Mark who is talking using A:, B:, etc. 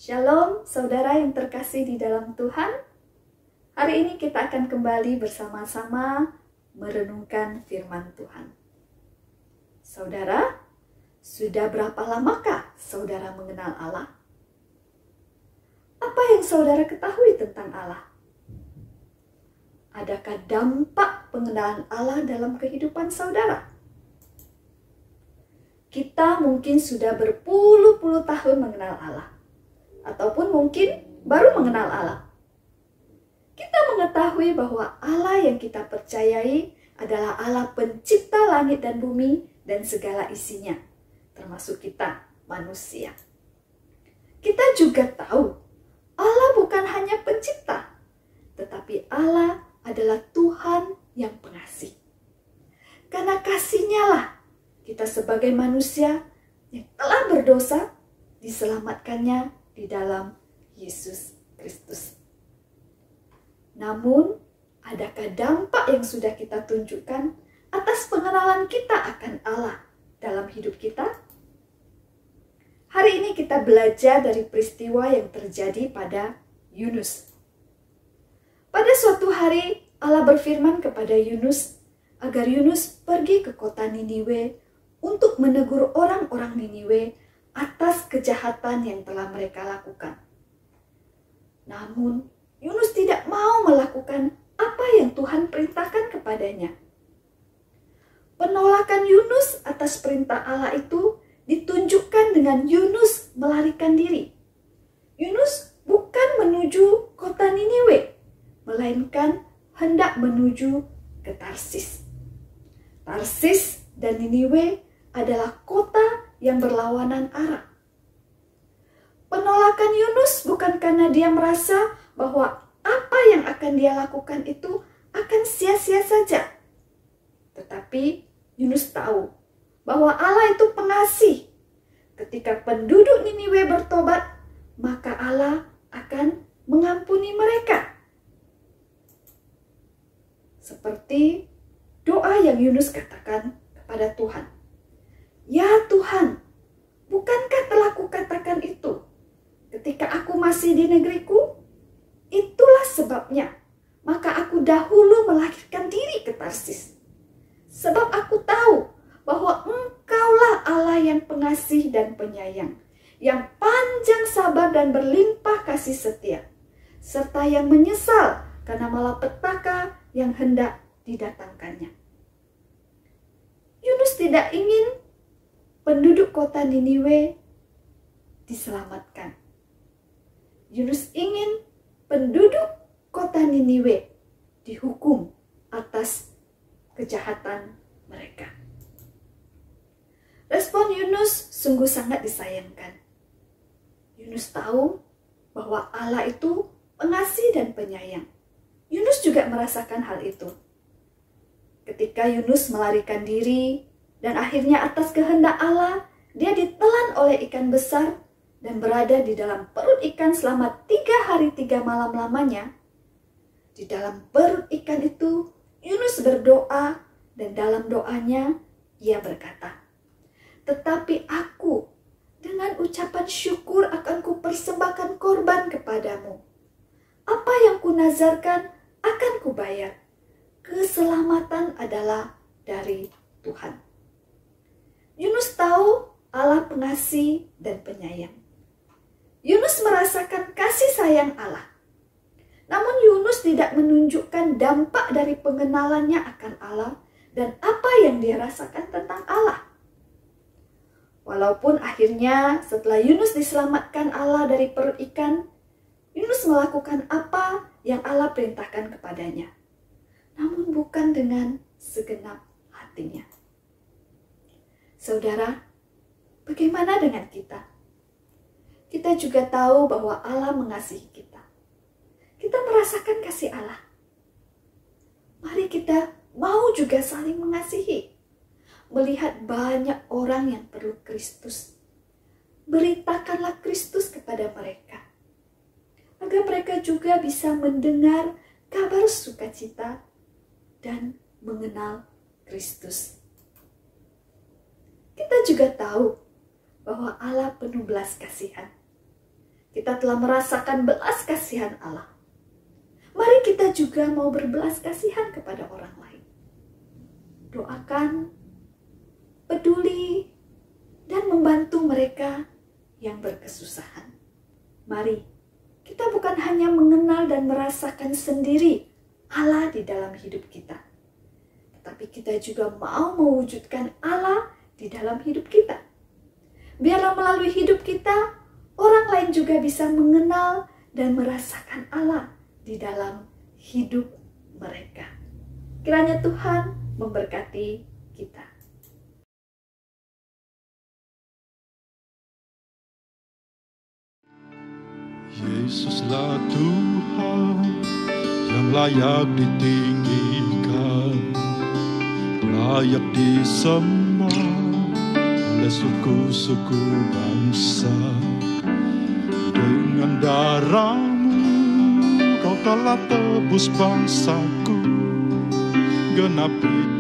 A: Shalom saudara yang terkasih di dalam Tuhan. Hari ini kita akan kembali bersama-sama merenungkan firman Tuhan. Saudara, sudah berapa lamakah saudara mengenal Allah? Apa yang saudara ketahui tentang Allah? Adakah dampak pengenalan Allah dalam kehidupan saudara? Kita mungkin sudah berpuluh-puluh tahun mengenal Allah, ataupun mungkin baru mengenal Allah. Kita mengetahui bahwa Allah yang kita percayai adalah Allah pencipta langit dan bumi dan segala isinya, termasuk kita, manusia. Kita juga tahu Allah bukan hanya pencipta, tetapi Allah adalah Tuhan yang pengasih. Karena kasih-Nya lah kita sebagai manusia yang telah berdosa diselamatkannya di dalam Yesus Kristus. Namun, adakah dampak yang sudah kita tunjukkan atas pengenalan kita akan Allah dalam hidup kita? Hari ini kita belajar dari peristiwa yang terjadi pada Yunus. Pada suatu hari, Allah berfirman kepada Yunus agar Yunus pergi ke kota Niniwe untuk menegur orang-orang Niniwe atas kejahatan yang telah mereka lakukan. Namun, Yunus tidak mau melakukan apa yang Tuhan perintahkan kepadanya. Penolakan Yunus atas perintah Allah itu ditunjukkan dengan Yunus melarikan diri. Yunus bukan menuju kota Niniwe, melainkan hendak menuju ke Tarsis. Tarsis dan Niniwe adalah kota yang berlawanan arah. Penolakan Yunus bukan karena dia merasa bahwa apa yang akan dia lakukan itu akan sia-sia saja. Tetapi Yunus tahu bahwa Allah itu pengasih. Ketika penduduk Niniwe bertobat, maka Allah akan mengampuni mereka. Seperti doa yang Yunus katakan kepada Tuhan. Ya Tuhan, bukankah telah kukatakan itu ketika aku masih di negeriku? Itulah sebabnya, maka aku dahulu melarikan diri ke Tarsis. Sebab aku tahu bahwa Engkaulah Allah yang pengasih dan penyayang, yang panjang sabar dan berlimpah kasih setia, serta yang menyesal karena malapetaka yang hendak didatangkannya. Yunus tidak ingin penduduk kota Niniwe diselamatkan. Yunus ingin penduduk kota Niniwe dihukum atas kejahatan mereka. Respon Yunus sungguh sangat disayangkan. Yunus tahu bahwa Allah itu pengasih dan penyayang. Yunus juga merasakan hal itu. Ketika Yunus melarikan diri, dan akhirnya atas kehendak Allah, dia ditelan oleh ikan besar dan berada di dalam perut ikan selama 3 hari 3 malam lamanya. Di dalam perut ikan itu, Yunus berdoa dan dalam doanya ia berkata, "Tetapi aku dengan ucapan syukur akan kupersembahkan korban kepadamu. Apa yang kunazarkan akan kubayar. Keselamatan adalah dari Tuhan." Yunus tahu Allah pengasih dan penyayang. Yunus merasakan kasih sayang Allah. Namun Yunus tidak menunjukkan dampak dari pengenalannya akan Allah dan apa yang dia rasakan tentang Allah. Walaupun akhirnya setelah Yunus diselamatkan Allah dari perut ikan, Yunus melakukan apa yang Allah perintahkan kepadanya. Namun bukan dengan segenap hatinya. Saudara, bagaimana dengan kita? Kita juga tahu bahwa Allah mengasihi kita. Kita merasakan kasih Allah. Mari kita mau juga saling mengasihi. Melihat banyak orang yang perlu Kristus. Beritakanlah Kristus kepada mereka. Agar mereka juga bisa mendengar kabar sukacita dan mengenal Kristus. Kita juga tahu bahwa Allah penuh belas kasihan. kita telah merasakan belas kasihan Allah. Mari kita juga mau berbelas kasihan kepada orang lain. Doakan, peduli, dan membantu mereka yang berkesusahan. Mari, kita bukan hanya mengenal dan merasakan sendiri Allah di dalam hidup kita, tetapi kita juga mau mewujudkan Allah di dalam hidup kita. Biarlah melalui hidup kita, orang lain juga bisa mengenal dan merasakan Allah di dalam hidup mereka. Kiranya Tuhan memberkati kita.
B: Yesuslah Tuhan yang layak ditinggikan, layak disembah oleh suku-suku bangsa. Dengan darah-Mu Kau telah tebus bangsaku, genapi